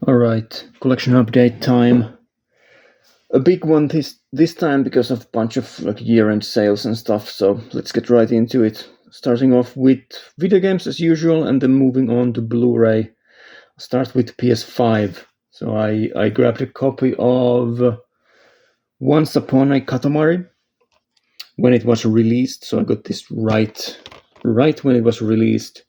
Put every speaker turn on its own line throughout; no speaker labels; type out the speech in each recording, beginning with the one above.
All right, collection update time. A big one this time because of a bunch of year-end sales and stuff. So let's get right into it. Starting off with video games as usual, and then moving on to Blu-ray. I'll start with PS5. So I grabbed a copy of Once Upon a Katamari when it was released. So I got this right when it was released.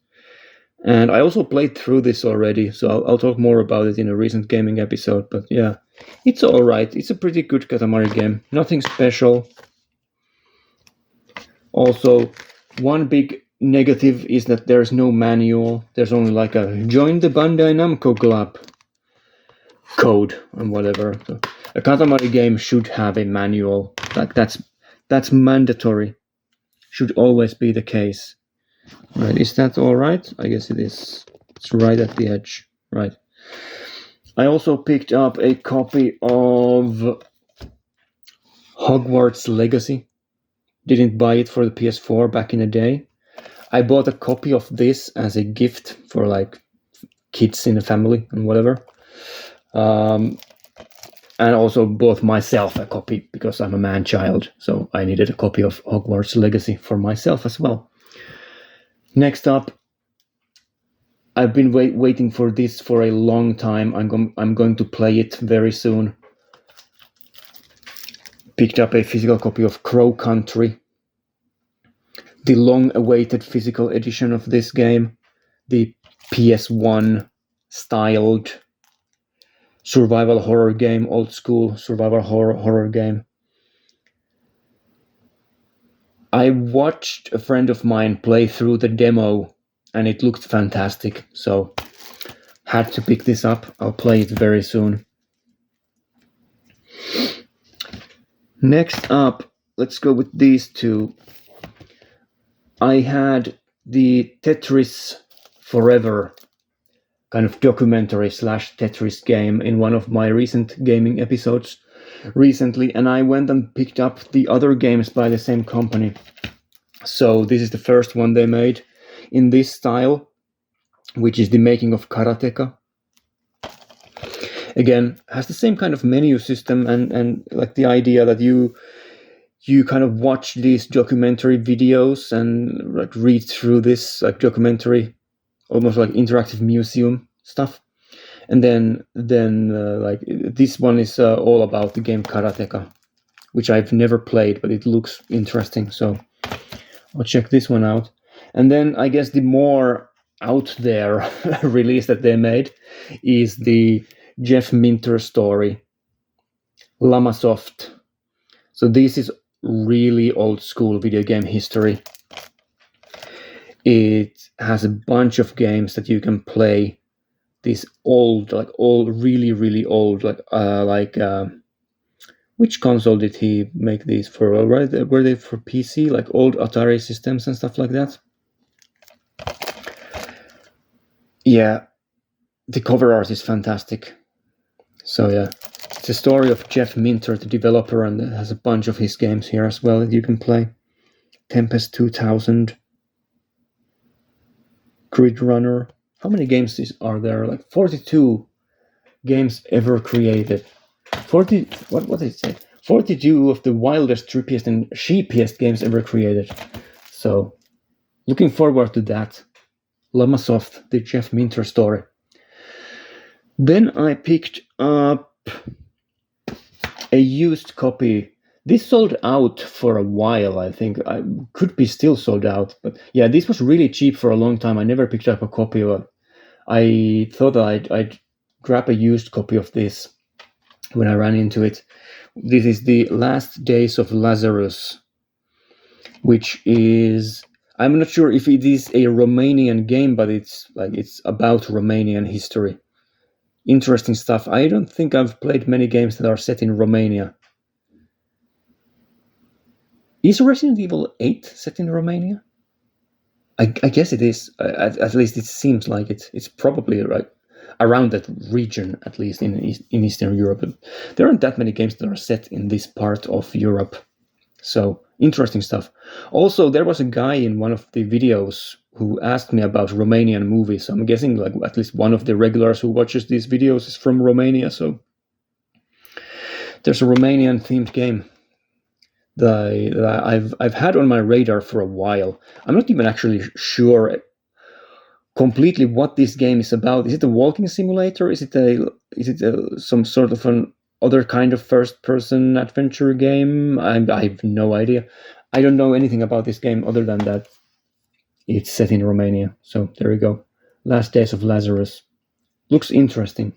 And I also played through this already, so I'll talk more about it in a recent gaming episode. But yeah, it's alright. It's a pretty good Katamari game. Nothing special. Also, one big negative is that there's no manual. There's only like a join the Bandai Namco Club code and whatever. So a Katamari game should have a manual. Like that's mandatory. Should always be the case. Right, is that all right? I guess it is. It's right at the edge. Right. I also picked up a copy of Hogwarts Legacy. Didn't buy it for the PS4 back in the day. I bought a copy of this as a gift for like kids in the family and whatever. And also bought myself a copy because I'm a man-child. So I needed a copy of Hogwarts Legacy for myself as well. Next up, I've been waiting for this for a long time. I'm going to play it very soon. Picked up a physical copy of Crow Country, the long-awaited physical edition of this game, the PS1 styled survival horror game, old school survival horror game. I watched a friend of mine play through the demo and it looked fantastic, so had to pick this up. I'll play it very soon. Next up, let's go with these two. I had the Tetris Forever kind of documentary / Tetris game in one of my recent gaming episodes recently, and I went and picked up the other games by the same company. So this is the first one they made in this style, which is the making of Karateka. Again, has the same kind of menu system and like the idea that you kind of watch these documentary videos and like read through this like documentary, almost like interactive museum stuff. And then like this one is all about the game Karateka, which I've never played, but it looks interesting. So I'll check this one out. And then I guess the more out there release that they made is the Jeff Minter story, Lamasoft. So this is really old school video game history. It has a bunch of games that you can play. These old, like all really old, which console did he make these for? Right, were they for PC, like old Atari systems and stuff like that? Yeah, the cover art is fantastic. So yeah, it's a story of Jeff Minter, the developer, and it has a bunch of his games here as well that you can play. Tempest 2000, Grid Runner. How many games are there? Like 42 games ever created. 40. What did it say? 42 of the wildest, trippiest, and sheepiest games ever created. So, looking forward to that. Lamasoft, the Jeff Minter story. Then I picked up a used copy. This sold out for a while, I think. I could be still sold out. But yeah, this was really cheap for a long time. I never picked up a copy of it. I thought that I'd grab a used copy of this when I ran into it. This is the Last Days of Lazarus, which is... I'm not sure if it is a Romanian game, but it's about Romanian history. Interesting stuff. I don't think I've played many games that are set in Romania. Is Resident Evil 8 set in Romania? I guess it is. At least it seems like it. It's probably right around that region, at least in Eastern Europe. There aren't that many games that are set in this part of Europe. So Interesting stuff. Also, there was a guy in one of the videos who asked me about Romanian movies. So I'm guessing like at least one of the regulars who watches these videos is from Romania. So there's a Romanian themed game that I've had on my radar for a while. I'm not even actually sure completely what this game is about. Is it a walking simulator? Is it some sort of an other kind of first-person adventure game? I have no idea. I don't know anything about this game other than that it's set in Romania. So there you go. Last Days of Lazarus. Looks interesting.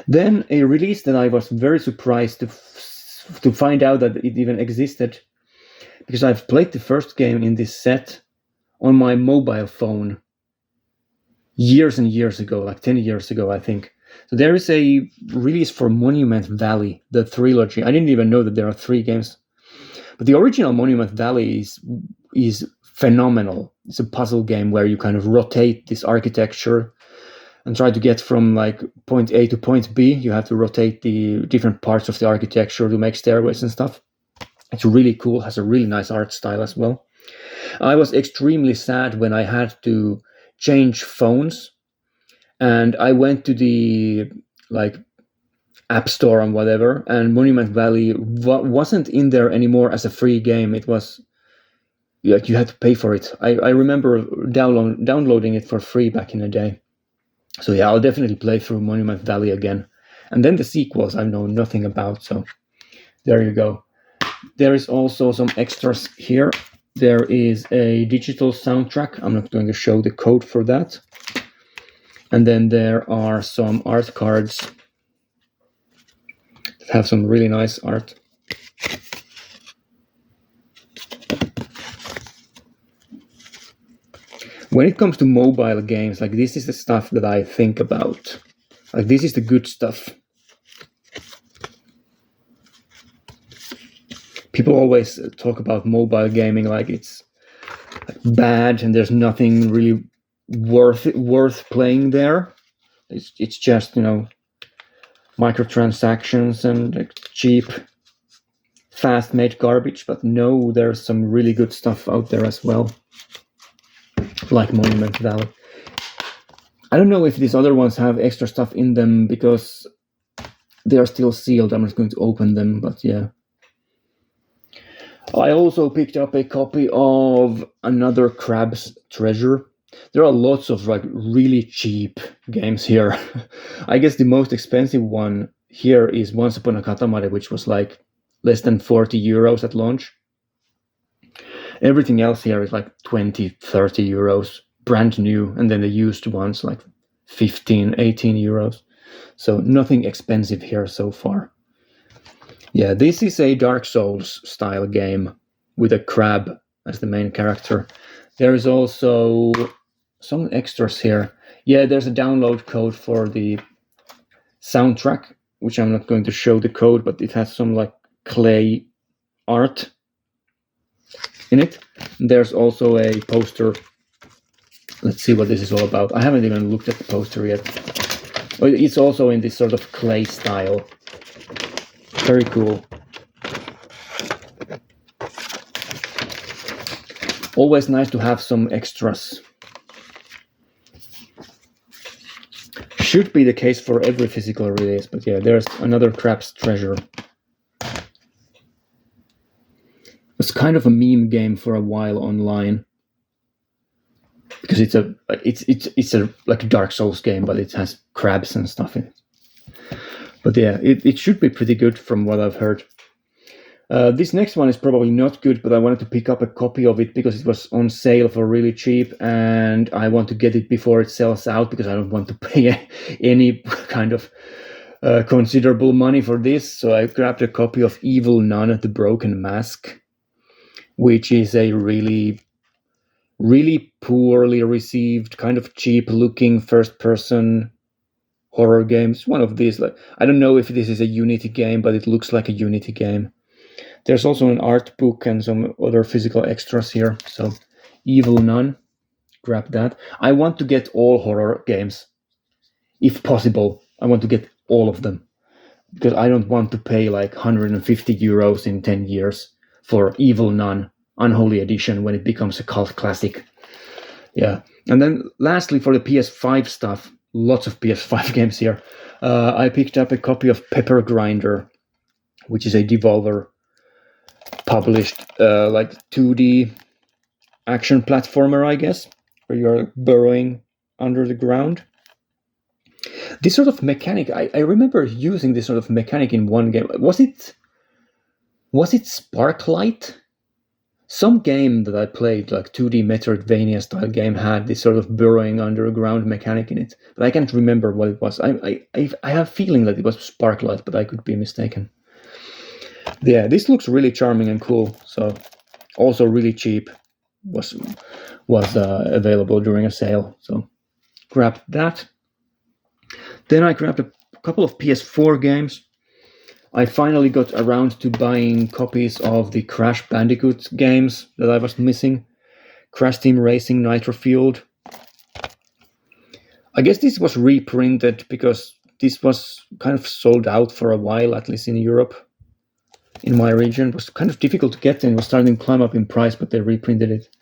Then a release that I was very surprised to find out that it even existed, because I've played the first game in this set on my mobile phone years and years ago, like 10 years ago, I think. So there is a release for Monument Valley, the trilogy. I didn't even know that there are 3 games. But the original Monument Valley is phenomenal. It's a puzzle game where you kind of rotate this architecture and try to get from like point A to point B. You have to rotate the different parts of the architecture to make stairways and stuff. It's really cool, has a really nice art style as well. I was extremely sad when I had to change phones, and I went to the like App Store and whatever, and Monument Valley wasn't in there anymore as a free game. It was like you had to pay for it. I remember downloading it for free back in the day. So yeah, I'll definitely play through Monument Valley again. And then the sequels I know nothing about, so there you go. There is also some extras here. There is a digital soundtrack. I'm not going to show the code for that. And then there are some art cards that have some really nice art. When it comes to mobile games, like this is the stuff that I think about. Like this is the good stuff. People always talk about mobile gaming like it's bad and there's nothing really worth playing there. It's just, microtransactions and like cheap, fast-made garbage. But no, there's some really good stuff out there as well, like Monument Valley. I don't know if these other ones have extra stuff in them because they are still sealed. I'm not going to open them, but yeah. I also picked up a copy of another Crab's Treasure. There are lots of like really cheap games here. I guess the most expensive one here is Once Upon a Katamari, which was like less than 40 euros at launch. Everything else here is like 20, 30 euros, brand new, and then the used ones like 15, 18 euros. So nothing expensive here so far. Yeah, this is a Dark Souls style game with a crab as the main character. There is also some extras here. Yeah, there's a download code for the soundtrack, which I'm not going to show the code, but it has some like clay art in it. There's also a poster. Let's see what this is all about. I haven't even looked at the poster yet. It's also in this sort of clay style. Very cool. Always nice to have some extras. Should be the case for every physical release, but yeah, there's another Crab's Treasure. It's kind of a meme game for a while online, because it's a like a Dark Souls game, but it has crabs and stuff in it. But yeah, it should be pretty good from what I've heard. This next one is probably not good, but I wanted to pick up a copy of it because it was on sale for really cheap, and I want to get it before it sells out because I don't want to pay any kind of considerable money for this. So I grabbed a copy of Evil Nun, The Broken Mask, which is a really, really poorly received, kind of cheap-looking first-person horror game. It's one of these. Like, I don't know if this is a Unity game, but it looks like a Unity game. There's also an art book and some other physical extras here. So, Evil Nun, grab that. I want to get all horror games, if possible. I want to get all of them, because I don't want to pay like 150 euros in 10 years for Evil Nun Unholy Edition when it becomes a cult classic. Yeah. And then lastly, for the PS5 stuff, lots of PS5 games here. I picked up a copy of Pepper Grinder, which is a Devolver published like 2D action platformer, I guess, where you're burrowing under the ground. This sort of mechanic, I remember using this sort of mechanic in one game. Was it Sparklight? Some game that I played, like 2D Metroidvania style game, had this sort of burrowing underground mechanic in it, but I can't remember what it was. I have a feeling that it was Sparklight, but I could be mistaken. Yeah, this looks really charming and cool. So, also really cheap. Was available during a sale. So, grabbed that. Then I grabbed a couple of PS4 games. I finally got around to buying copies of the Crash Bandicoot games that I was missing. Crash Team Racing Nitro Fueled. I guess this was reprinted because this was kind of sold out for a while, at least in Europe. In my region, it was kind of difficult to get and was starting to climb up in price, but they reprinted it.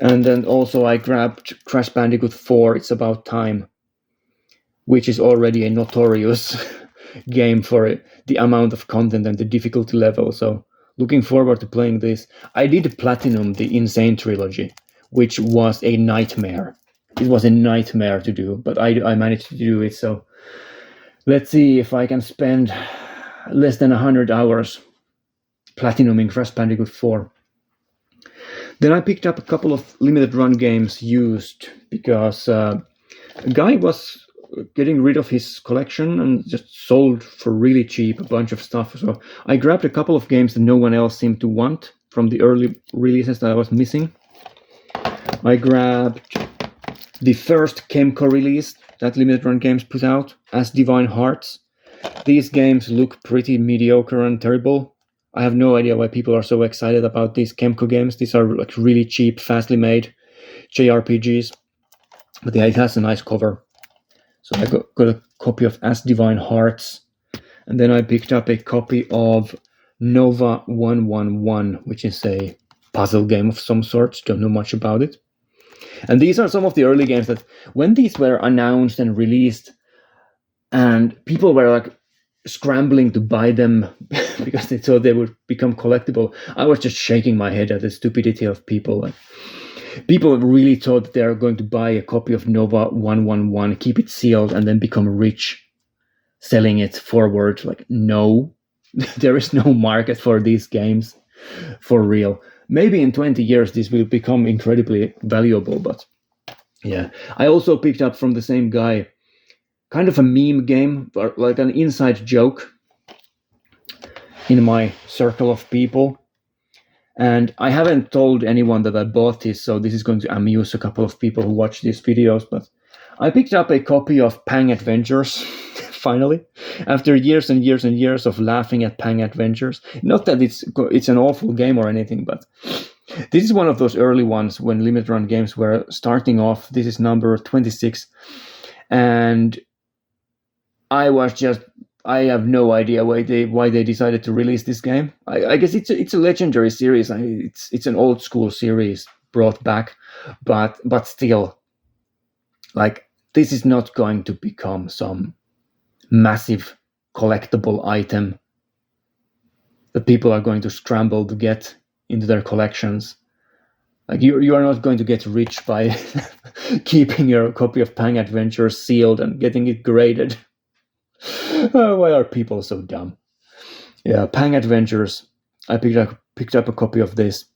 And then also I grabbed Crash Bandicoot 4, It's About Time, which is already a notorious game for the amount of content and the difficulty level. So looking forward to playing this. I did platinum the Insane Trilogy, which was a nightmare. It was a nightmare to do, but I managed to do it. So let's see if I can spend less than 100 hours platinuming Crash Bandicoot 4. Then I picked up a couple of limited run games used because a guy was getting rid of his collection and just sold for really cheap a bunch of stuff. So I grabbed a couple of games that no one else seemed to want from the early releases that I was missing. I grabbed the first Kemco release that Limited Run Games put out, As Divine Hearts. These games look pretty mediocre and terrible. I have no idea why people are so excited about these Kemco games. These are like really cheap, fastly made JRPGs. But yeah, it has a nice cover. So I got a copy of As Divine Hearts. And then I picked up a copy of Nova 111, which is a puzzle game of some sort. Don't know much about it. And these are some of the early games that when these were announced and released, and people were like scrambling to buy them because they thought they would become collectible, I was just shaking my head at the stupidity of people. Like, people really thought that they are going to buy a copy of Nova 111, keep it sealed, and then become rich selling it forward. Like, no, there is no market for these games for real. Maybe in 20 years this will become incredibly valuable, but yeah. I also picked up from the same guy kind of a meme game, like an inside joke in my circle of people. And I haven't told anyone that I bought this, so this is going to amuse a couple of people who watch these videos, but I picked up a copy of Pang Adventures, finally, after years and years and years of laughing at Pang Adventures. Not that it's an awful game or anything, but this is one of those early ones when Limited Run Games were starting off. This is number 26, and I have no idea why they decided to release this game. I guess it's a legendary series. It's an old school series brought back, but still, like, this is not going to become some massive collectible item that people are going to scramble to get into their collections. Like, you are not going to get rich by keeping your copy of Pang Adventures sealed and getting it graded. Why are people so dumb? Yeah, Pang Adventures. I picked up a copy of this.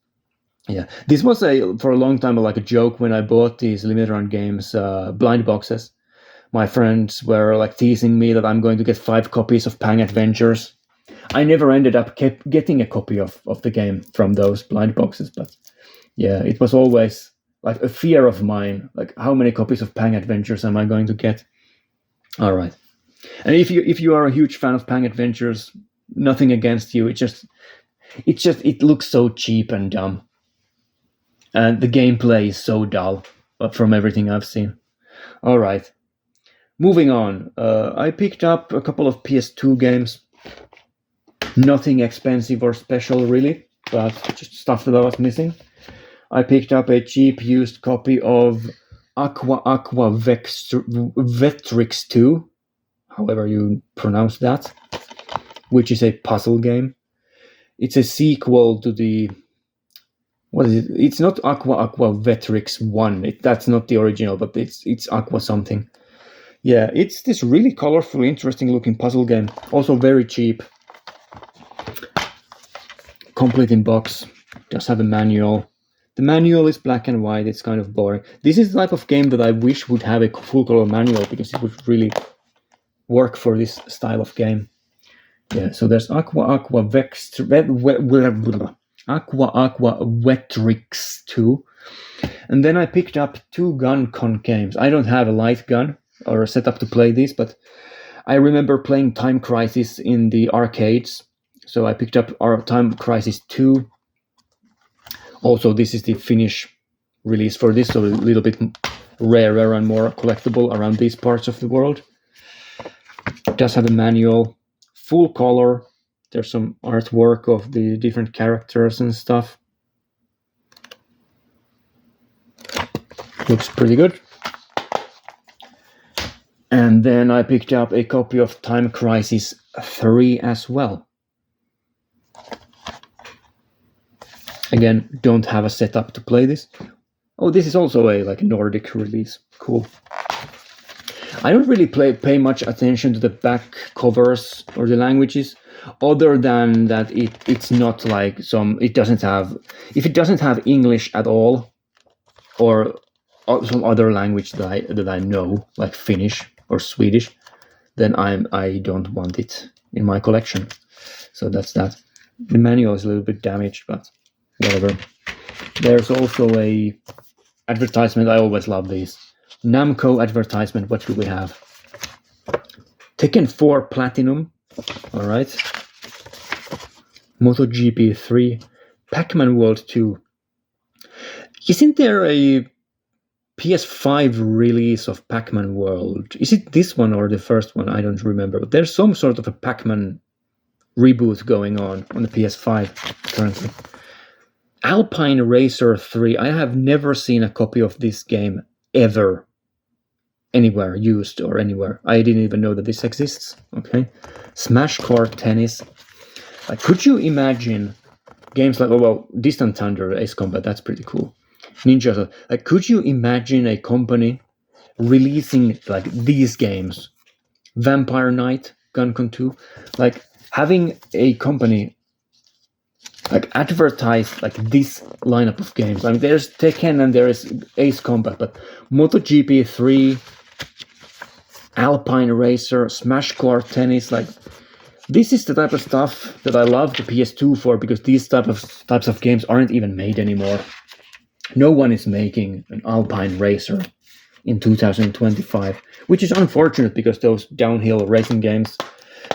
Yeah, this was for a long time like a joke when I bought these Limited Run Games blind boxes. My friends were like teasing me that I'm going to get 5 copies of Pang Adventures. I never ended up getting a copy of the game from those blind boxes, but yeah, it was always like a fear of mine. Like, how many copies of Pang Adventures am I going to get? All right. And if you are a huge fan of Pang Adventures, nothing against you. It looks so cheap and dumb, and the gameplay is so dull. But from everything I've seen, all right. Moving on, I picked up a couple of PS2 games. Nothing expensive or special, really. but just stuff that I was missing. I picked up a cheap used copy of Aqua Vetrix 2, however you pronounce that, which is a puzzle game. It's a sequel to the... What is it? It's not Aqua Vetrix 1. That's not the original, but it's Aqua something. Yeah, it's this really colorful, interesting looking puzzle game. Also very cheap. Complete in box. Does have a manual. The manual is black and white. It's kind of boring. This is the type of game that I wish would have a full color manual because it would really work for this style of game. Yeah, so there's Aqua Vetrix 2. And then I picked up 2 gun games. I don't have a light gun or a setup to play this, but I remember playing Time Crisis in the arcades. So I picked up our Time Crisis 2. Also, this is the Finnish release for this, so a little bit rarer and more collectible around these parts of the world. It does have a manual, full color. There's some artwork of the different characters and stuff. Looks pretty good. And then I picked up a copy of Time Crisis 3 as well. Again, don't have a setup to play this. Oh, this is also a Nordic release. Cool. I don't really pay much attention to the back covers or the languages, other than that it's not like it doesn't have, if it doesn't have English at all, or some other language that I know, like Finnish or Swedish, then I don't want it in my collection. So that's that. The manual is a little bit damaged, but whatever. There's also a advertisement. I always love these. Namco advertisement. What do we have? Tekken 4 Platinum. All right. MotoGP 3. Pac-Man World 2. Isn't there a PS5 release of Pac-Man World? Is it this one or the first one? I don't remember. But there's some sort of a Pac-Man reboot going on the PS5 currently. Alpine Racer 3. I have never seen a copy of this game ever anywhere used or anywhere. I didn't even know that this exists. Okay. Smash Car Tennis. Could you imagine games like, Distant Thunder, Ace Combat, that's pretty cool. Ninja, could you imagine a company releasing these games? Vampire Knight, Gun-Con 2, having a company advertise this lineup of games. I mean, there's Tekken and there is Ace Combat, but MotoGP 3, Alpine Racer, Smash Car Tennis, this is the type of stuff that I love the PS2 for, because these types of games aren't even made anymore. No one is making an Alpine Racer in 2025, which is unfortunate because those downhill racing games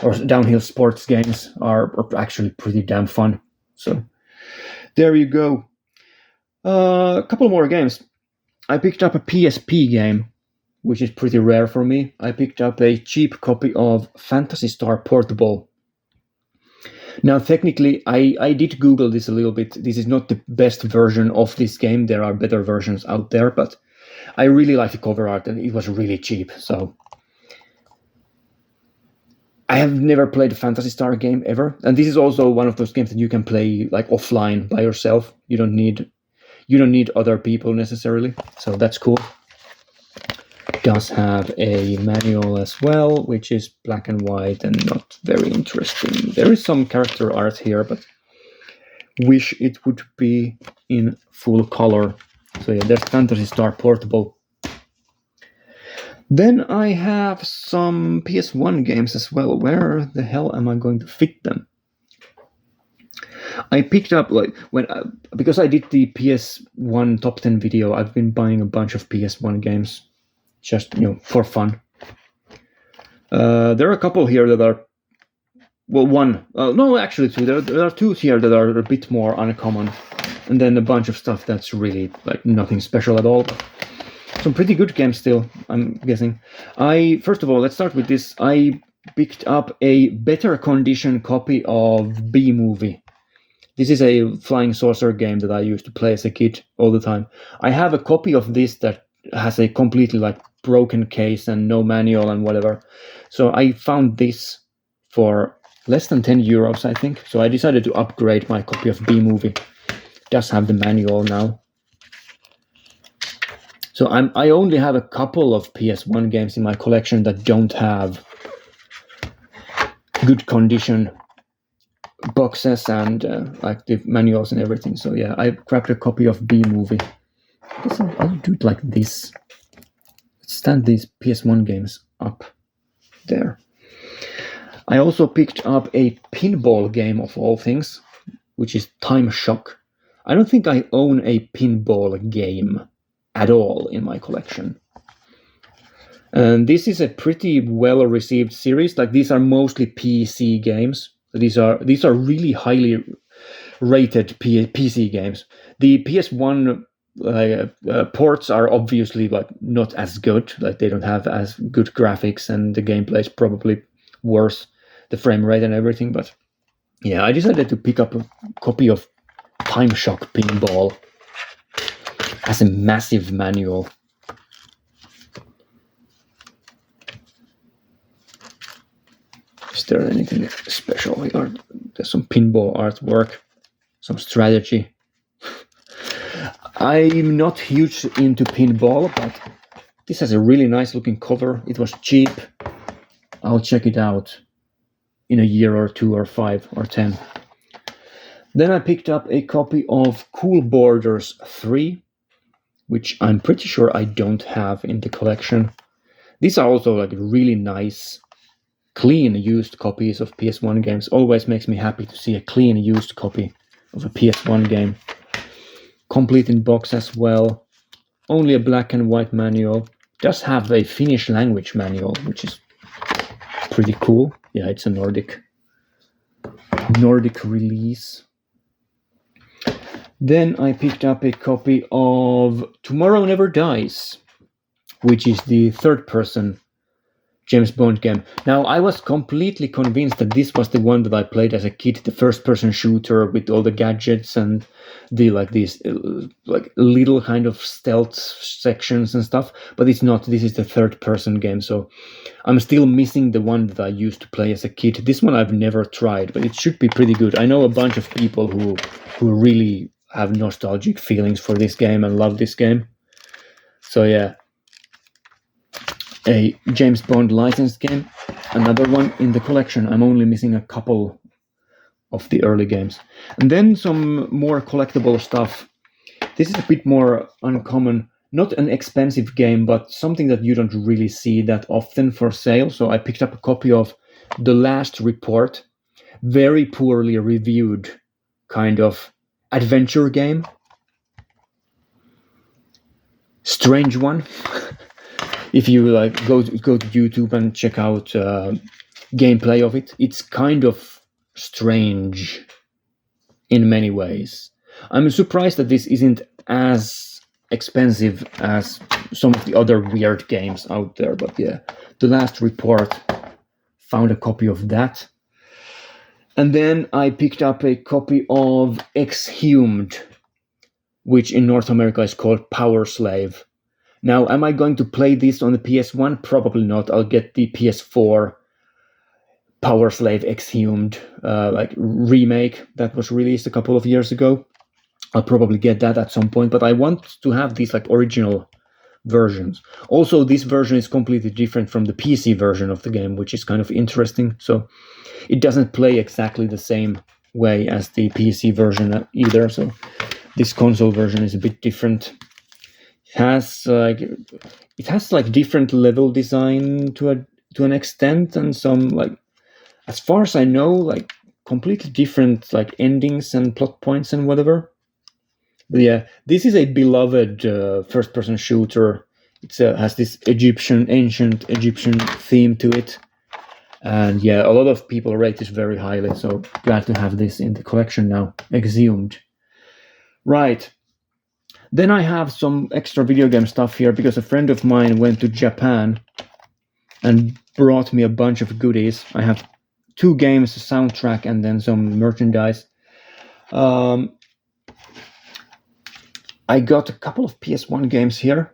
or downhill sports games are actually pretty damn fun. So there you go. A couple more games. I picked up a PSP game, which is pretty rare for me. I picked up a cheap copy of Phantasy Star Portable. Now, technically, I did Google this a little bit. This is not the best version of this game. There are better versions out there, but I really like the cover art and it was really cheap. So I have never played a Phantasy Star game ever. And this is also one of those games that you can play offline by yourself. You don't need other people necessarily. So that's cool. Does have a manual as well, which is black and white and not very interesting. There is some character art here, but wish it would be in full color. So yeah, there's Phantasy Star Portable. Then I have some PS1 games as well. Where the hell am I going to fit them? I picked up because I did the PS1 top 10 video. I've been buying a bunch of PS1 games. Just, for fun. There are a couple here that are, actually two. There are two here that are a bit more uncommon. And then a bunch of stuff that's really, nothing special at all. Some pretty good games still, I'm guessing. First of all, let's start with this. I picked up a better condition copy of B-Movie. This is a flying saucer game that I used to play as a kid all the time. I have a copy of this that has a completely like broken case and no manual and whatever. So I found this for less than 10 euros, I think. So I decided to upgrade my copy of B-Movie. It does have the manual now. So I only have a couple of PS1 games in my collection that don't have good condition boxes and like the manuals and everything. So yeah, I grabbed a copy of B-Movie. I guess I'll do it like this. Stand these PS1 games up there. I also picked up a pinball game of all things, which is Time Shock. I don't think I own a pinball game at all in my collection. And this is a pretty well-received series. Like, these are mostly PC games. These are really highly rated PC games. The PS1 ports are obviously like not as good. Like, they don't have as good graphics, and the gameplay is probably worse, the frame rate and everything. But yeah, I decided to pick up a copy of Time Shock Pinball. It has a massive manual. Is there anything special here? There's some pinball artwork, some strategy. I'm not huge into pinball, but this has a really nice looking cover. It was cheap. I'll check it out in a year or 2 or 5 or 10. Then I picked up a copy of Cool Borders 3, which I'm pretty sure I don't have in the collection. These are also like really nice, clean used copies of PS1 games. Always makes me happy to see a clean used copy of a PS1 game. Complete in box as well. Only a black and white manual. Does have a Finnish language manual, which is pretty cool. Yeah, it's a Nordic release. Then I picked up a copy of Tomorrow Never Dies, which is the third-person James Bond game. Now, I was completely convinced that this was the one that I played as a kid, the first-person shooter with all the gadgets and the these little kind of stealth sections and stuff. But it's not. This is the third-person game, so I'm still missing the one that I used to play as a kid. This one I've never tried, but it should be pretty good. I know a bunch of people who really have nostalgic feelings for this game and love this game. So yeah. A James Bond licensed game, another one in the collection. I'm only missing a couple of the early games. And then some more collectible stuff. This is a bit more uncommon, not an expensive game, but something that you don't really see that often for sale. So I picked up a copy of The Last Report, very poorly reviewed kind of adventure game. Strange one. If you go to YouTube and check out gameplay of it, it's kind of strange in many ways. I'm surprised that this isn't as expensive as some of the other weird games out there. But yeah, The Last Report, found a copy of that. And then I picked up a copy of Exhumed, which in North America is called Power Slave. Now, am I going to play this on the PS1? Probably not. I'll get the PS4 Power Slave Exhumed remake that was released a couple of years ago. I'll probably get that at some point, but I want to have these original versions. Also, this version is completely different from the PC version of the game, which is kind of interesting. So it doesn't play exactly the same way as the PC version either. So this console version is a bit different. It has different level design to an extent, and some as far as I know completely different endings and plot points and whatever. But yeah, this is a beloved first-person shooter. It has this ancient Egyptian theme to it, and yeah, a lot of people rate this very highly. So glad to have this in the collection now. Exhumed, right? Then I have some extra video game stuff here because a friend of mine went to Japan and brought me a bunch of goodies. I have 2 games, a soundtrack, and then some merchandise. I got a couple of PS1 games here.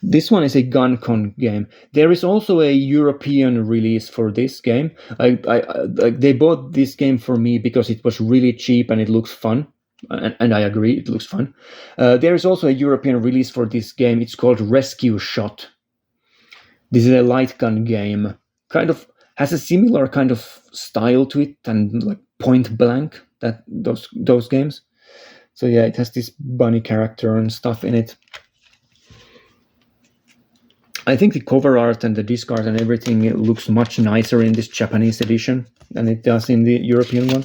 This one is a GunCon game. There is also a European release for this game. They bought this game for me because it was really cheap and it looks fun. And I agree, it looks fun. There is also a European release for this game. It's called Rescue Shot. This is a light gun game. Kind of has a similar kind of style to it and like Point Blank, that those games. So yeah, it has this bunny character and stuff in it. I think the cover art and the disc art and everything, it looks much nicer in this Japanese edition than it does in the European one.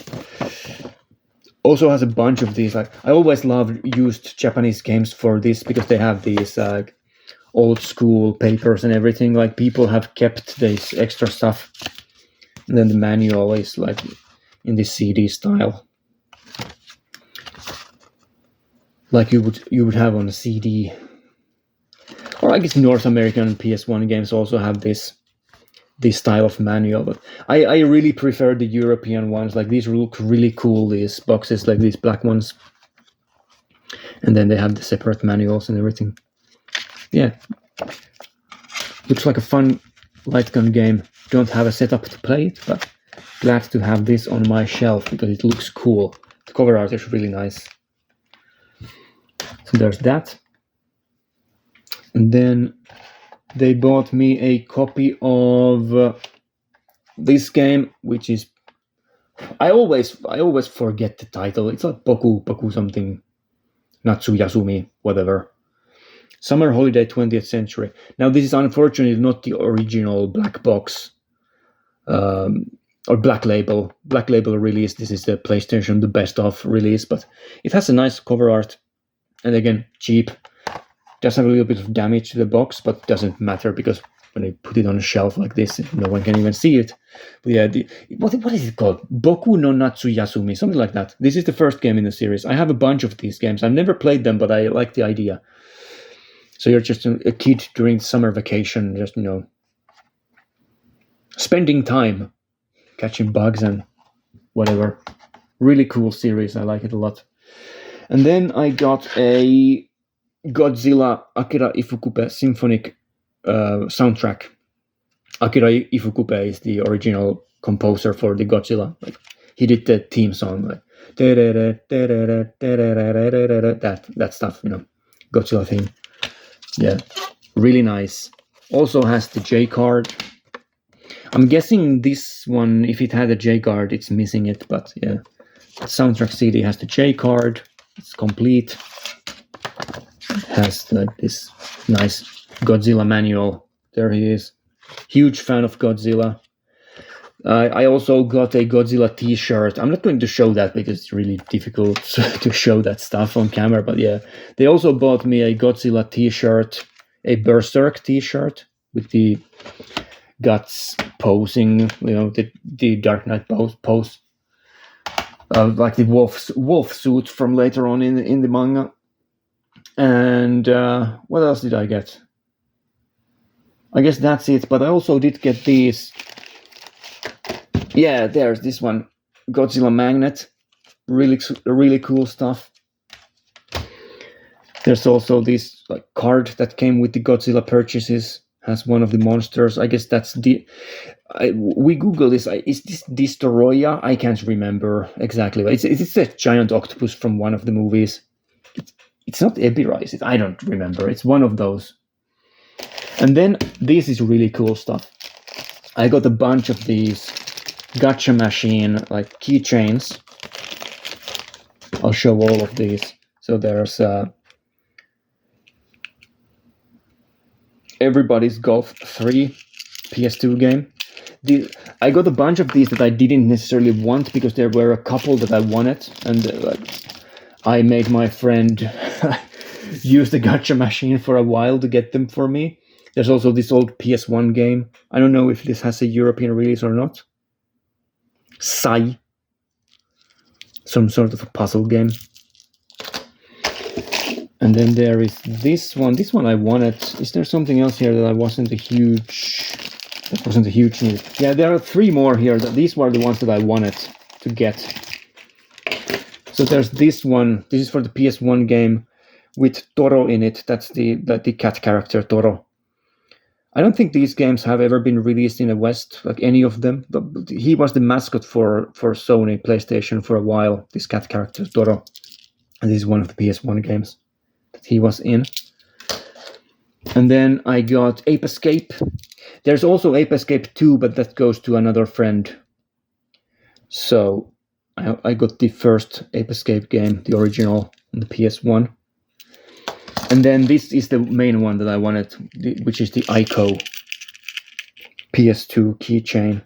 Also has a bunch of these. Like, I always love used Japanese games for this because they have these old school papers and everything. Like, people have kept this extra stuff. And then the manual is like in this CD style, like you would have on a CD. Or I guess North American PS1 games also have this style of manual, but I really prefer the European ones. Like, these look really cool, these boxes, like these black ones. And then they have the separate manuals and everything. Yeah. Looks like a fun light gun game. Don't have a setup to play it, but glad to have this on my shelf because it looks cool. The cover art is really nice. So there's that. And then they bought me a copy of this game, which is, I always forget the title. It's like Boku something, Natsu Yasumi, whatever. Summer Holiday 20th Century. Now, this is unfortunately not the original black box or black label release. This is the PlayStation, the best of release, but it has a nice cover art, and again, cheap. Does have a little bit of damage to the box, but doesn't matter because when you put it on a shelf like this, no one can even see it. But yeah, what is it called? Boku no Natsu Yasumi, something like that. This is the first game in the series. I have a bunch of these games. I've never played them, but I like the idea. So you're just a kid during summer vacation, just, spending time catching bugs and whatever. Really cool series. I like it a lot. And then I got a Godzilla Akira Ifukube symphonic soundtrack. Akira Ifukube is the original composer for the Godzilla. Like, he did the theme song, like that stuff, Godzilla theme. Yeah, really nice. Also has the J card. I'm guessing this one, if it had a J card, it's missing it, but yeah. The soundtrack CD has the J card. It's complete. It has like this nice Godzilla manual. There he is. Huge fan of Godzilla. I also got a Godzilla t-shirt. I'm not going to show that because it's really difficult to show that stuff on camera, but yeah. They also bought me a Godzilla t-shirt, a Berserk t-shirt with the guts posing, the Dark Knight pose. Like the wolf suit from later on in the manga. And what else did I get? I guess that's it, but I also did get these. Yeah, there's this one, Godzilla magnet, really cool stuff. There's also this card that came with the Godzilla purchases, has one of the monsters. I guess that's we Google this. Is this Destoroyah? I can't remember exactly. It's a giant octopus from one of the movies. It's not Ebirah, I don't remember. It's one of those. And then this is really cool stuff. I got a bunch of these gacha machine keychains. I'll show all of these. So there's Everybody's Golf 3 PS2 game. I got a bunch of these that I didn't necessarily want because there were a couple that I wanted, and I made my friend use the gacha machine for a while to get them for me. There's also this old PS1 game. I don't know if this has a European release or not. Sai. Some sort of a puzzle game. And then there is this one. This one I wanted. Is there something else here that wasn't a huge need? Yeah, there are 3 more here. These were the ones that I wanted to get. So there's this one. This is for the PS1 game with Toro in it. That's the cat character Toro. I don't think these games have ever been released in the West, like any of them. But he was the mascot for Sony PlayStation for a while. This cat character Toro, and this is one of the PS1 games that he was in. And then I got Ape Escape. There's also Ape Escape 2, but that goes to another friend. So I got the first Ape Escape game, the original, on the PS1. And then this is the main one that I wanted, which is the Ico PS2 keychain.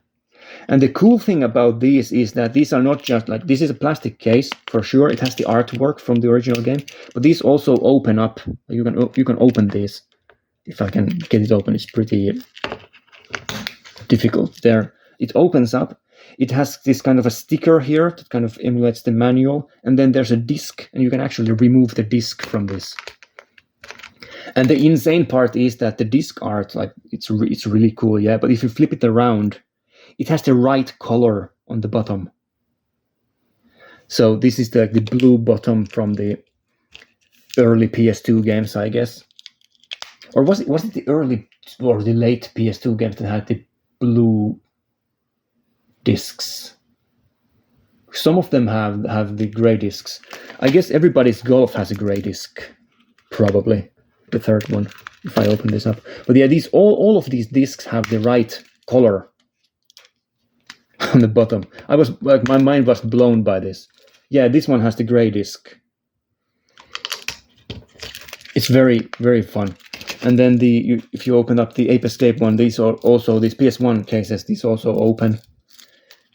And the cool thing about these is that these are not just like, this is a plastic case for sure. It has the artwork from the original game, but these also open up. You can open these. If I can get it open, it's pretty difficult there. It opens up. It has this kind of a sticker here that kind of emulates the manual, and then there's a disc, and you can actually remove the disc from this. And the insane part is that the disc art, like it's really cool, yeah. But if you flip it around, it has the right color on the bottom. So this is the blue bottom from the early PS2 games, I guess. Or was it the early or the late PS2 games that had the blue discs? Some of them have the gray discs. I guess everybody's Golf has a gray disc, probably. The third one, if I open this up. But yeah, these all of these discs have the right color on the bottom. I was like, my mind was blown by this. Yeah, this one has the gray disc. It's very, very fun. And then if you open up the Ape Escape one, these are also these PS1 cases. These also open.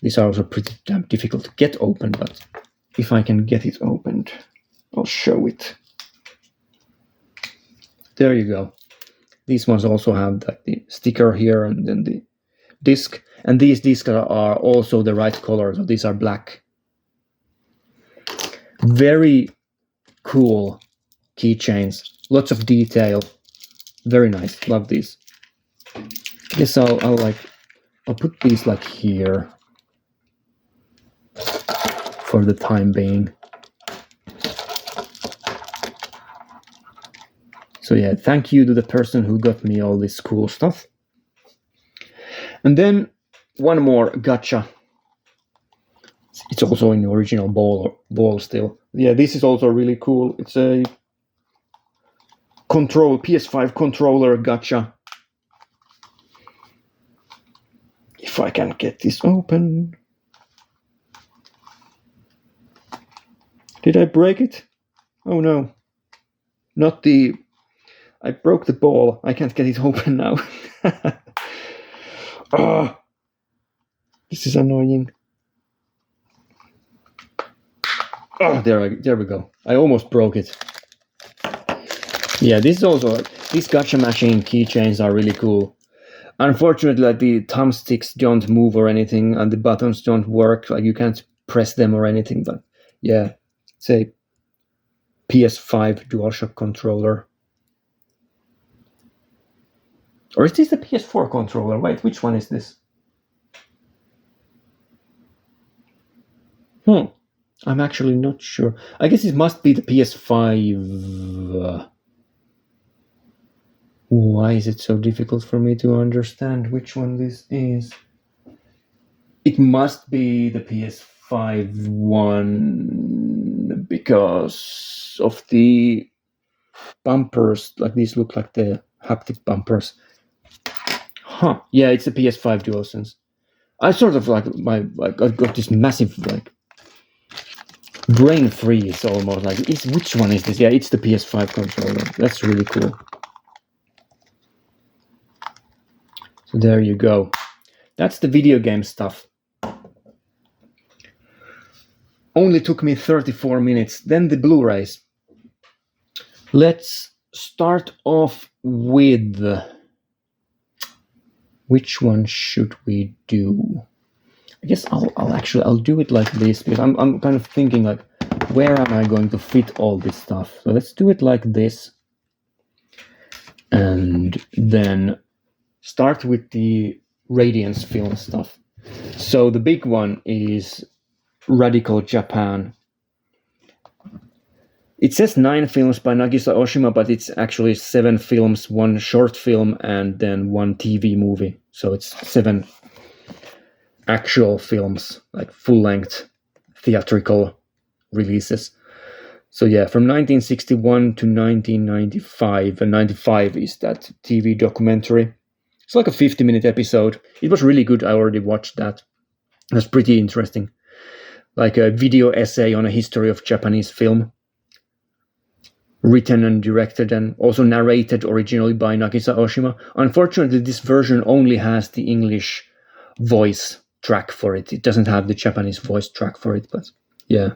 These are also pretty damn difficult to get open, but if I can get it opened, I'll show it. There you go. These ones also have the sticker here and then the disc. And these discs are also the right color. So these are black. Very cool keychains. Lots of detail. Very nice. Love these. I guess I'll put these like here for the time being. So yeah, thank you to the person who got me all this cool stuff. And then one more gacha. It's also in the original ball still. Yeah, this is also really cool. It's a PS5 controller gacha. If I can get this open. Did I break it? Oh no. Not the... I broke the ball. I can't get it open now. This is annoying. There we go. I almost broke it. Yeah, this is also... These gacha machine keychains are really cool. Unfortunately, like the thumbsticks don't move or anything, and the buttons don't work. Like you can't press them or anything. But yeah, it's a PS5 DualShock controller. Or is this the PS4 controller? Wait, which one is this? I'm actually not sure. I guess it must be the PS5. Why is it so difficult for me to understand which one this is? It must be the PS5 one because of the bumpers. Like these look like the haptic bumpers. Yeah, it's a PS5 DualSense. I sort of I got this massive brain freeze almost. Like, which one is this? Yeah, it's the PS5 controller. That's really cool. So there you go. That's the video game stuff. Only took me 34 minutes. Then the Blu-rays. Let's start off with... Which one should we do? I guess I'll do it like this because I'm kind of thinking like, where am I going to fit all this stuff? So let's do it like this. And then start with the Radiance film stuff. So the big one is Radical Japan. It says 9 films by Nagisa Oshima, but it's actually 7 films, 1 short film, and then 1 TV movie. So it's 7 actual films, like full-length theatrical releases. So yeah, from 1961 to 1995, and 95 is that TV documentary. It's like a 50-minute episode. It was really good. I already watched that. It was pretty interesting. Like a video essay on a history of Japanese film. Written and directed and also narrated originally by Nagisa Oshima. Unfortunately, this version only has the English voice track for it. It doesn't have the Japanese voice track for it, but yeah.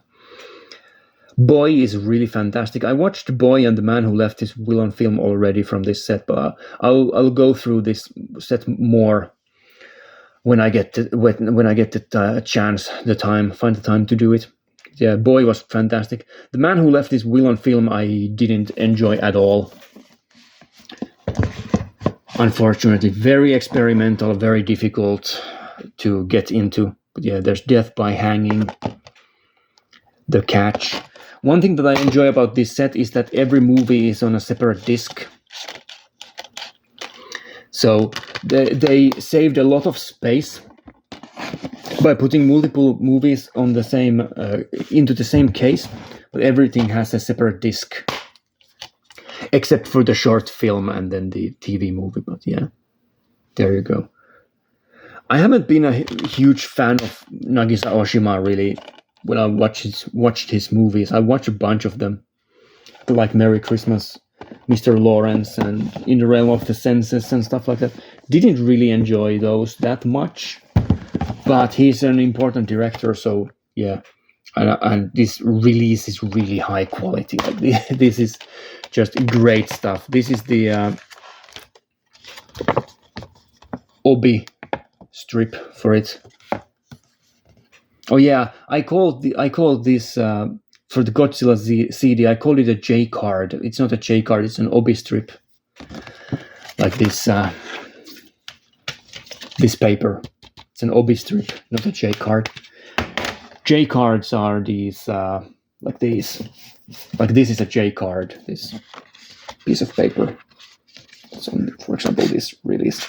Boy is really fantastic. I watched Boy and the Man Who Left His Will on Film already from this set, but I'll go through this set more when I get the chance, find the time to do it. Yeah, Boy was fantastic. The Man Who Left His Will on Film I didn't enjoy at all. Unfortunately, very experimental, very difficult to get into. But yeah, there's Death by Hanging, The Catch. One thing that I enjoy about this set is that every movie is on a separate disc. So they saved a lot of space by putting multiple movies on the same into the same case, but everything has a separate disc, except for the short film and then the TV movie. But yeah, there you go. I haven't been a huge fan of Nagisa Oshima really. When I watched his movies, I watched a bunch of them, like Merry Christmas, Mr. Lawrence, and In the Realm of the Senses and stuff like that. Didn't really enjoy those that much, but he's an important director, so yeah. And this release is really high quality. Like, this is just great stuff. This is the Obi strip for it. Oh yeah, I called this for the Godzilla CD. I called it a J card. It's not a J card. It's an Obi strip, like this. This paper. It's an Obi strip, not a J card. J cards are these like these. Like this is a J card. This piece of paper. So, for example, this release.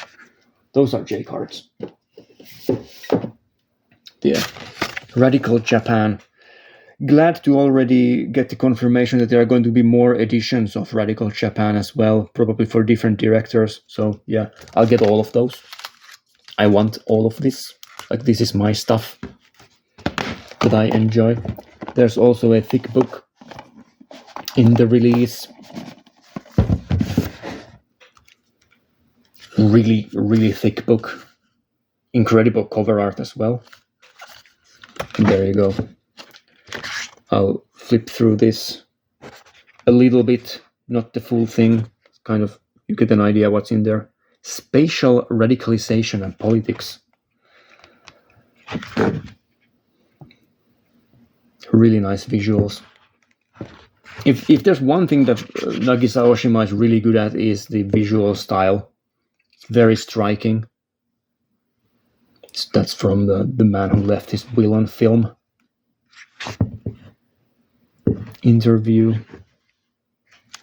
Those are J cards. Yeah. Radical Japan. Glad to already get the confirmation that there are going to be more editions of Radical Japan as well, probably for different directors. So yeah, I'll get all of those. I want all of this. Like, this is my stuff that I enjoy. There's also a thick book in the release. Really, really thick book. Incredible cover art as well. And there you go. I'll flip through this a little bit, not the full thing. Kind of, you get an idea what's in there. Spatial radicalization and politics. Really nice visuals. If there's one thing that Nagisa Oshima is really good at, is the visual style. It's very striking. That's from the Man Who Left His Will on Film. Interview.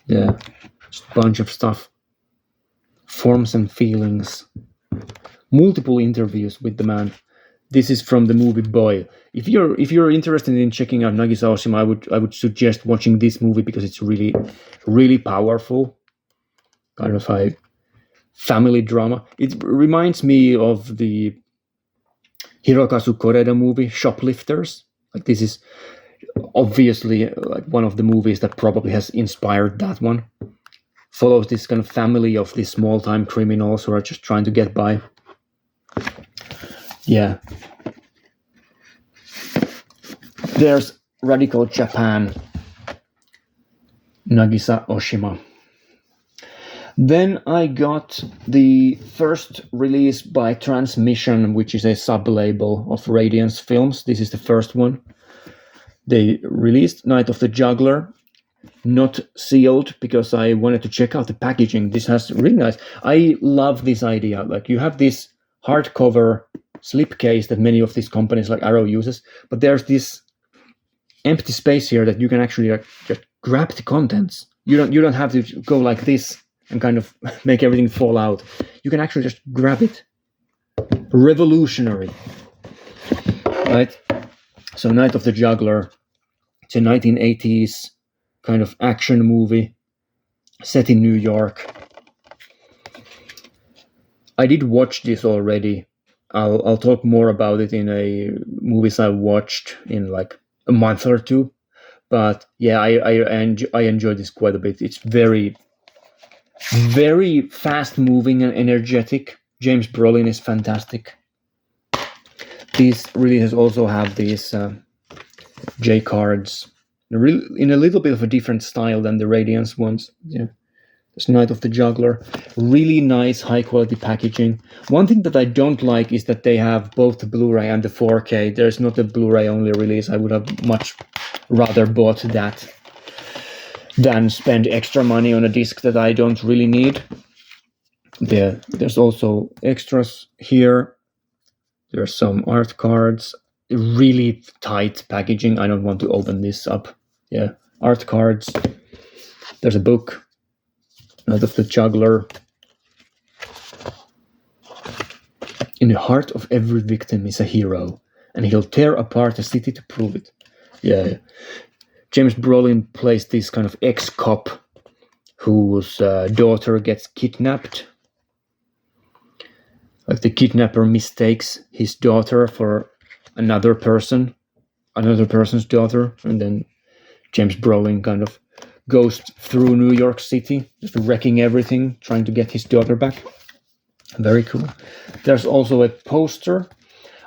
Yeah, just a bunch of stuff. Forms and Feelings. Multiple interviews with the man. This is from the movie Boy. If you're interested in checking out Nagisa Oshima, I would suggest watching this movie because it's really, really powerful. Kind of a family drama. It reminds me of the Hirokazu Koreda movie Shoplifters. Like, this is obviously like one of the movies that probably has inspired that one. Follows this kind of family of these small-time criminals who are just trying to get by. Yeah. There's Radical Japan, Nagisa Oshima. Then I got the first release by Transmission, which is a sub-label of Radiance Films. This is the first one. They released Night of the Juggler, not sealed because I wanted to check out the packaging. This has really nice. I love this idea. Like, you have this hardcover slipcase that many of these companies like Arrow uses, but there's this empty space here that you can actually just grab the contents. You don't have to go like this and kind of make everything fall out. You can actually just grab it. Revolutionary, right? So Night of the Juggler, it's a 1980s kind of action movie set in New York. I did watch this already. I'll talk more about it in a movies I watched in like a month or two. But yeah, I enjoy this quite a bit. It's very, very fast moving and energetic. James Brolin is fantastic. These releases also have these J cards in a little bit of a different style than the Radiance ones. Yeah. This Night of the Juggler, really nice high quality packaging. One thing that I don't like is that they have both the Blu-ray and the 4K. There's not a Blu-ray only release. I would have much rather bought that than spend extra money on a disc that I don't really need. There's also extras here. There's some art cards. Really tight packaging. I don't want to open this up. Yeah, art cards. There's a book. Night of the Juggler. In the heart of every victim is a hero, and he'll tear apart a city to prove it. Yeah. James Brolin plays this kind of ex-cop whose daughter gets kidnapped. Like the kidnapper mistakes his daughter for another person's daughter, and then James Brolin kind of goes through New York City, just wrecking everything, trying to get his daughter back. Very cool. There's also a poster.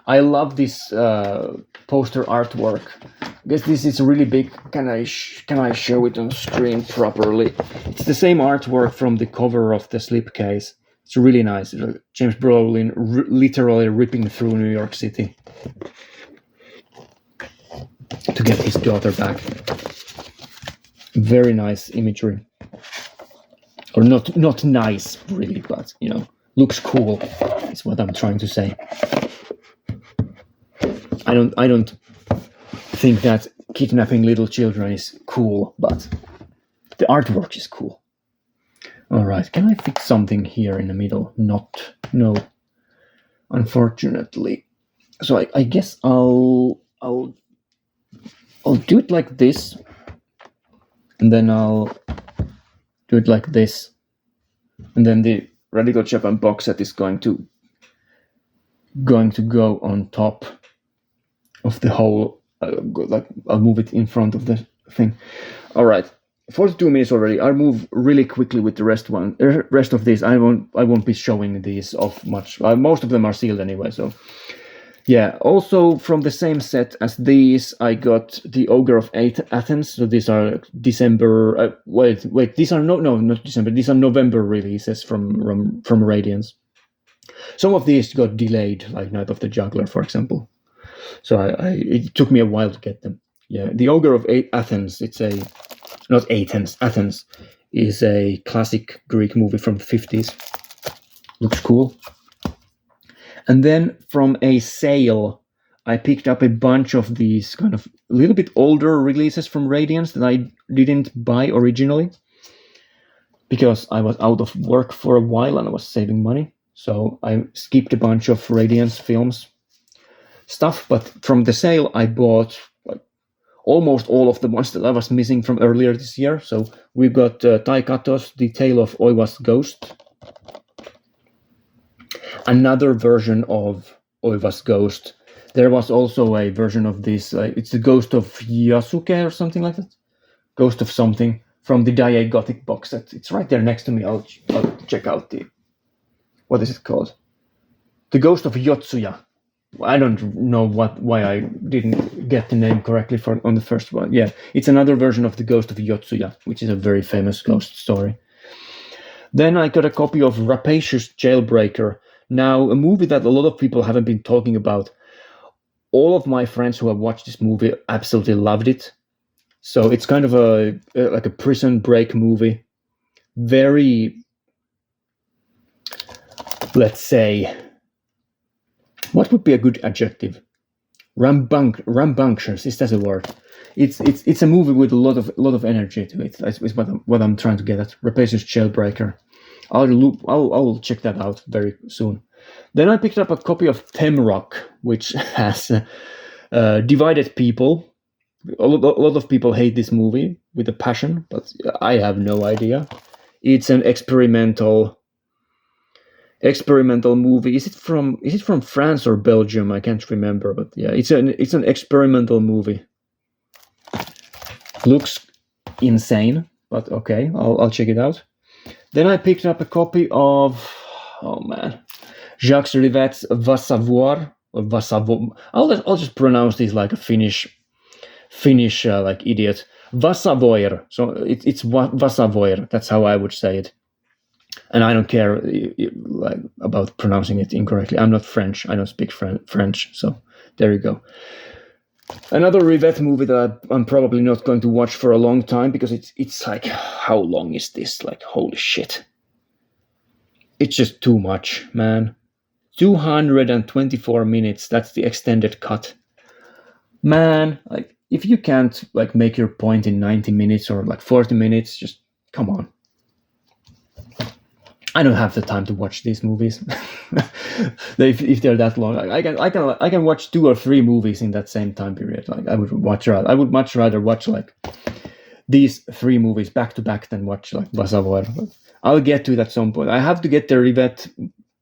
I love this poster artwork. I guess this is really big. Can I show it on screen properly? It's the same artwork from the cover of the slipcase. It's really nice. James Brolin literally ripping through New York City to get his daughter back. Very nice imagery, or not nice really, but looks cool. Is what I'm trying to say. I don't think that kidnapping little children is cool, but the artwork is cool. All right, can I fix something here in the middle? No, unfortunately. So I guess I'll do it like this. And then I'll do it like this. And then the Radical Japan box set is going to go on top of the whole. I'll move it in front of the thing. All right, 42 minutes already. I'll move really quickly with the rest of these. I won't be showing these off much. Most of them are sealed anyway. So yeah. Also from the same set as these, I got the Ogre of Athens. So these are December. Wait. These are not December. These are November releases from Radiance. Some of these got delayed, like Night of the Juggler, for example. So it took me a while to get them. Yeah, the Ogre of Athens. Athens is a classic Greek movie from the 50s. Looks cool. And then from a sale, I picked up a bunch of these kind of a little bit older releases from Radiance that I didn't buy originally because I was out of work for a while and I was saving money. So I skipped a bunch of Radiance films stuff, but from the sale I bought almost all of the ones that I was missing from earlier this year. So we've got Taikato's The Tale of Oiwa's Ghost. Another version of Oiwa's Ghost. There was also a version of this. It's the Ghost of Yasuke or something like that. Ghost of something from the Dai Gothic box set. It's right there next to me. I'll check out what is it called? The Ghost of Yotsuya. I don't know why I didn't get the name correctly on the first one. Yeah, it's another version of the Ghost of Yotsuya, which is a very famous ghost story. Then I got a copy of Rapacious Jailbreaker. Now, a movie that a lot of people haven't been talking about. All of my friends who have watched this movie absolutely loved it. So it's kind of like a prison break movie. Very, let's say, what would be a good adjective? Rambunctious. Is that a word? It's a movie with a lot of energy to it. That's what I'm trying to get at. Rapacious Jailbreaker. I'll check that out very soon. Then I picked up a copy of Temrock, which has divided people. A lot of people hate this movie with a passion, but I have no idea. It's an experimental movie. Is it from France or Belgium? I can't remember, but yeah, it's an experimental movie. Looks insane, but okay, I'll check it out. Then I picked up a copy of Jacques Rivet's Va Savoir or Va Savoir. I'll just pronounce this like a Finnish like idiot. Va Savoir. So it's Va Savoir. That's how I would say it. And I don't care like about pronouncing it incorrectly. I'm not French. I don't speak French. So there you go. Another Rivet movie that I'm probably not going to watch for a long time because it's like, how long is this? Like, holy shit. It's just too much, man. 224 minutes. That's the extended cut. Man, like, if you can't like make your point in 90 minutes or like 40 minutes, just come on. I don't have the time to watch these movies. if they're that long, I can watch 2 or 3 movies in that same time period. Like I would much rather watch like these 3 movies back to back than watch like Va Savoir. I'll get to it at some point. I have to get the Rivet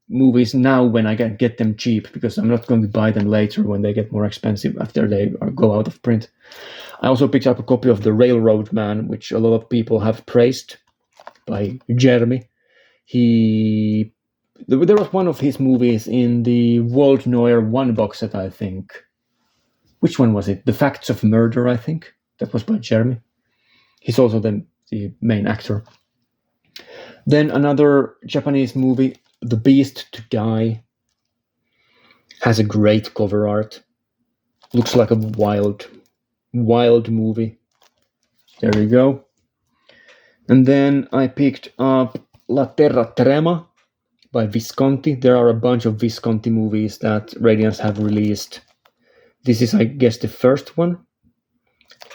movies now when I can get them cheap because I'm not going to buy them later when they get more expensive after they go out of print. I also picked up a copy of The Railroad Man, which a lot of people have praised, by Jeremy. There was one of his movies in the World Noir 1 box set, I think. Which one was it? The Facts of Murder, I think. That was by Jeremy. He's also the main actor. Then another Japanese movie, The Beast to Die, has a great cover art. Looks like a wild movie. There you go. And then I picked up La Terra Trema by Visconti. There are a bunch of Visconti movies that Radiance have released. This is, I guess, the first one.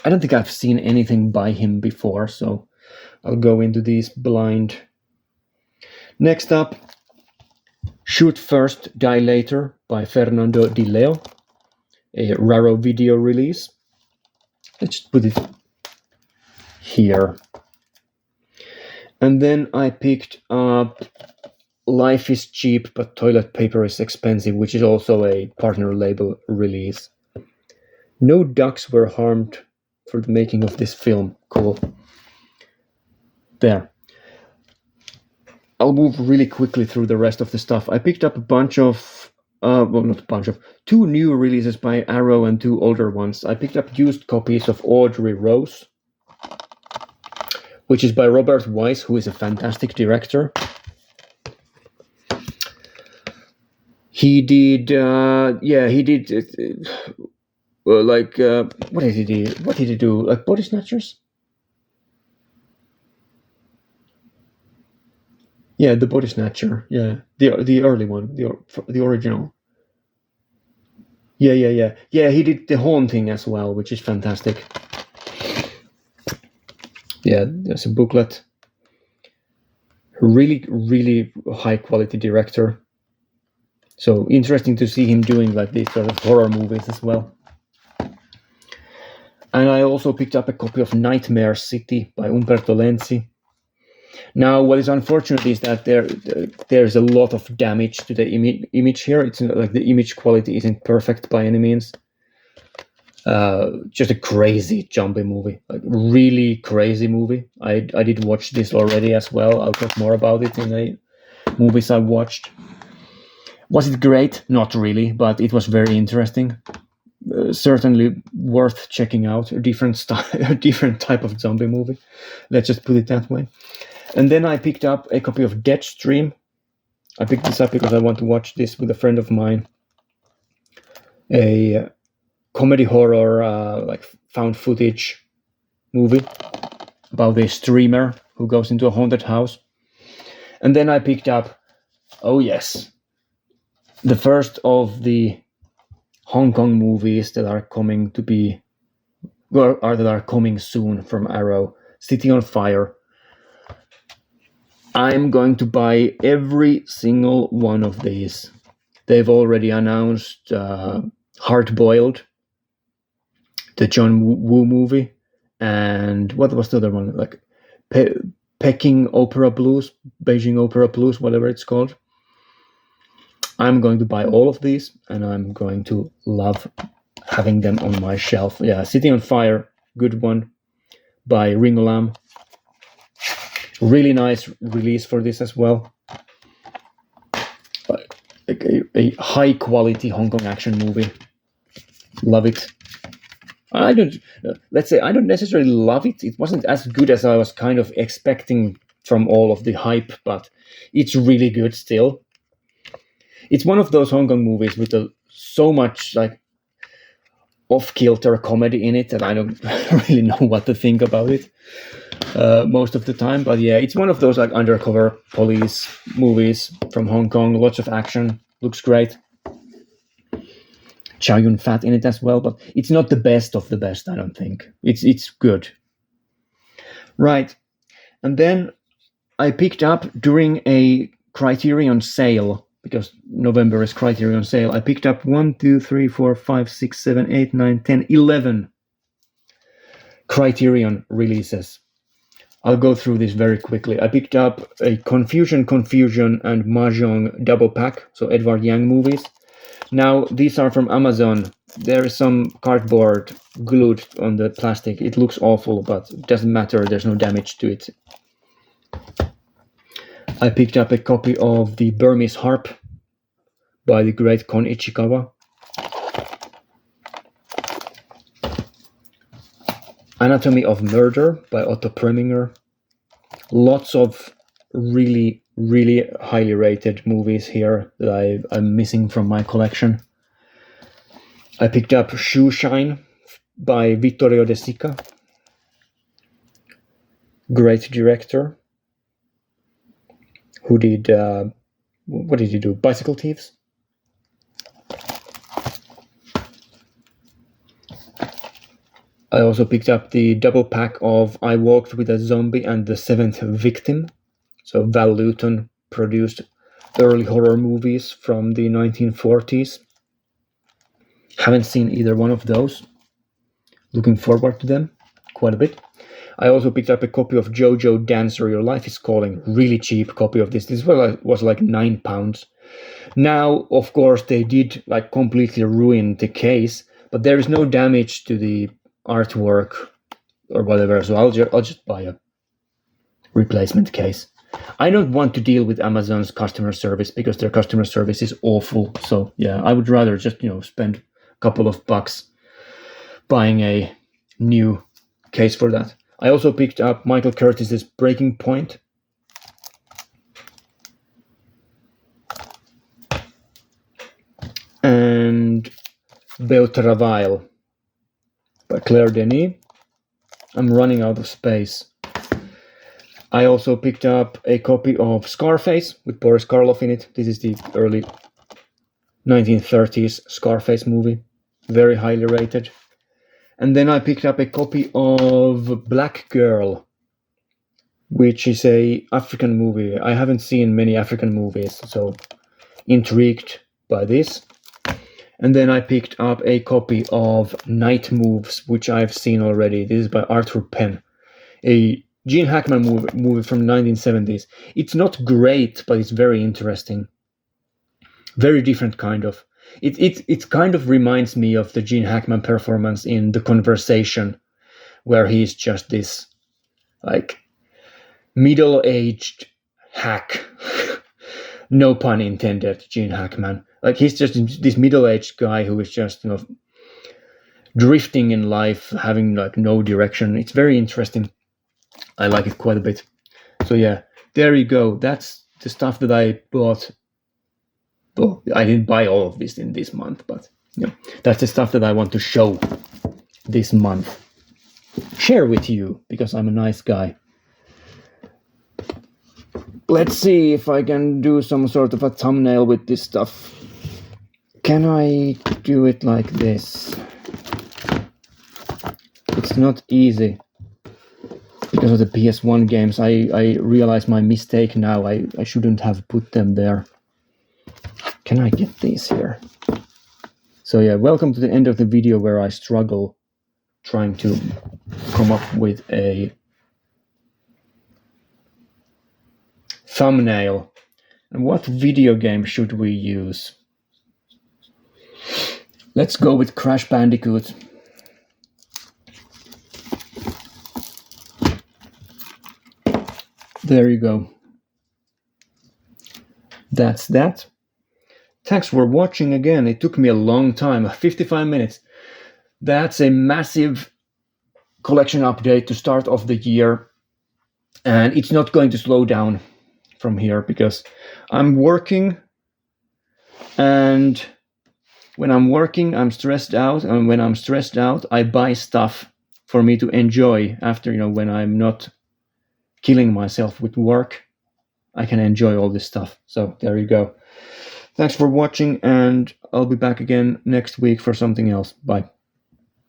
I don't think I've seen anything by him before, so I'll go into these blind. Next up, Shoot First, Die Later by Fernando Di Leo, a Raro video release. Let's put it here. And then I picked up Life is Cheap but Toilet Paper is Expensive, which is also a partner label release. No ducks were harmed for the making of this film. Cool. There. I'll move really quickly through the rest of the stuff. I picked up a bunch of, not a bunch of, 2 new releases by Arrow and 2 older ones. I picked up used copies of Audrey Rose, which is by Robert Wise, who is a fantastic director. He did, what did he do? Like Body Snatchers? Yeah, The Body Snatcher. Yeah, the early one, the original. Yeah. He did The Haunting as well, which is fantastic. Yeah, there's a booklet. Really, really high quality director. So interesting to see him doing like these sort of horror movies as well. And I also picked up a copy of Nightmare City by Umberto Lenzi. Now, what is unfortunate is that there's a lot of damage to the image here. It's like the image quality isn't perfect by any means. Just a crazy zombie movie, like really crazy movie. I did watch this already as well. I'll talk more about it in the movies I watched. Was it great? Not really, but it was very interesting. Certainly worth checking out. A different type of zombie movie. Let's just put it that way. And then I picked up a copy of Deadstream. I picked this up because I want to watch this with a friend of mine. A comedy horror, like found footage movie about a streamer who goes into a haunted house. And then I picked up, oh yes, the first of the Hong Kong movies that are coming to be, or that are coming soon from Arrow. City on Fire. I'm going to buy every single one of these. They've already announced Hard Boiled, the John Woo movie, and what was the other one? Like Peking Opera Blues, Beijing Opera Blues, whatever it's called. I'm going to buy all of these, and I'm going to love having them on my shelf. Yeah, City on Fire, good one, by Ringo Lam. Really nice release for this as well. Like a high quality Hong Kong action movie. Love it. Let's say I don't necessarily love it. It wasn't as good as I was kind of expecting from all of the hype, but it's really good still. It's one of those Hong Kong movies with so much like off-kilter comedy in it that I don't really know what to think about it most of the time. But yeah, it's one of those like undercover police movies from Hong Kong. Lots of action, looks great. Chow Yun-fat in it as well, but it's not the best of the best, I don't think. It's good. Right. And then I picked up during a Criterion sale, because November is Criterion sale, I picked up 1, 2, 3, 4, 5, 6, 7, 8, 9, 10, 11 Criterion releases. I'll go through this very quickly. I picked up a Confusion, and Mahjong double pack, so Edward Yang movies. Now, these are from Amazon. There is some cardboard glued on the plastic. It looks awful, but it doesn't matter. There's no damage to it. I picked up a copy of the Burmese Harp by the great Kon Ichikawa. Anatomy of Murder by Otto Preminger. Lots of really, really highly rated movies here that I'm missing from my collection. I picked up Shoe Shine by Vittorio De Sica. Great director. Who did, what did he do? Bicycle Thieves? I also picked up the double pack of I Walked with a Zombie and The Seventh Victim. So Val Lewton produced early horror movies from the 1940s. Haven't seen either one of those. Looking forward to them quite a bit. I also picked up a copy of Jojo Dancer, Your Life is Calling. Really cheap copy of this. This was like £9. Now, of course, they did like completely ruin the case, but there is no damage to the artwork or whatever, so I'll just buy a replacement case. I don't want to deal with Amazon's customer service because their customer service is awful. So yeah, I would rather just spend a couple of bucks buying a new case for that. I also picked up Michael Curtis's Breaking Point. And Beau-Travail by Claire Denis. I'm running out of space. I also picked up a copy of Scarface with Boris Karloff in it. This is the early 1930s Scarface movie. Very highly rated. And then I picked up a copy of Black Girl, which is a African movie. I haven't seen many African movies, so intrigued by this. And then I picked up a copy of Night Moves, which I've seen already. This is by Arthur Penn, a Gene Hackman movie from the 1970s. It's not great, but it's very interesting. Very different kind of. It kind of reminds me of the Gene Hackman performance in The Conversation, where he's just this like middle-aged hack. No pun intended, Gene Hackman. Like he's just this middle-aged guy who is just drifting in life, having like no direction. It's very interesting. I like it quite a bit. So yeah, there you go. That's the stuff that I bought. Well, I didn't buy all of this in this month, but that's the stuff that I want to show this month. Share with you, because I'm a nice guy. Let's see if I can do some sort of a thumbnail with this stuff. Can I do it like this? It's not easy because of the PS1 games. I realize my mistake now. I shouldn't have put them there. Can I get these here? So yeah, welcome to the end of the video where I struggle trying to come up with a thumbnail. And what video game should we use? Let's go with Crash Bandicoot. There you go. That's that. Thanks for watching again. It took me a long time, 55 minutes. That's a massive collection update to start off the year. And it's not going to slow down from here because I'm working, and when I'm working I'm stressed out, and when I'm stressed out I buy stuff for me to enjoy after, when I'm not killing myself with work. I can enjoy all this stuff. So there you go. Thanks for watching, and I'll be back again next week for something else. Bye.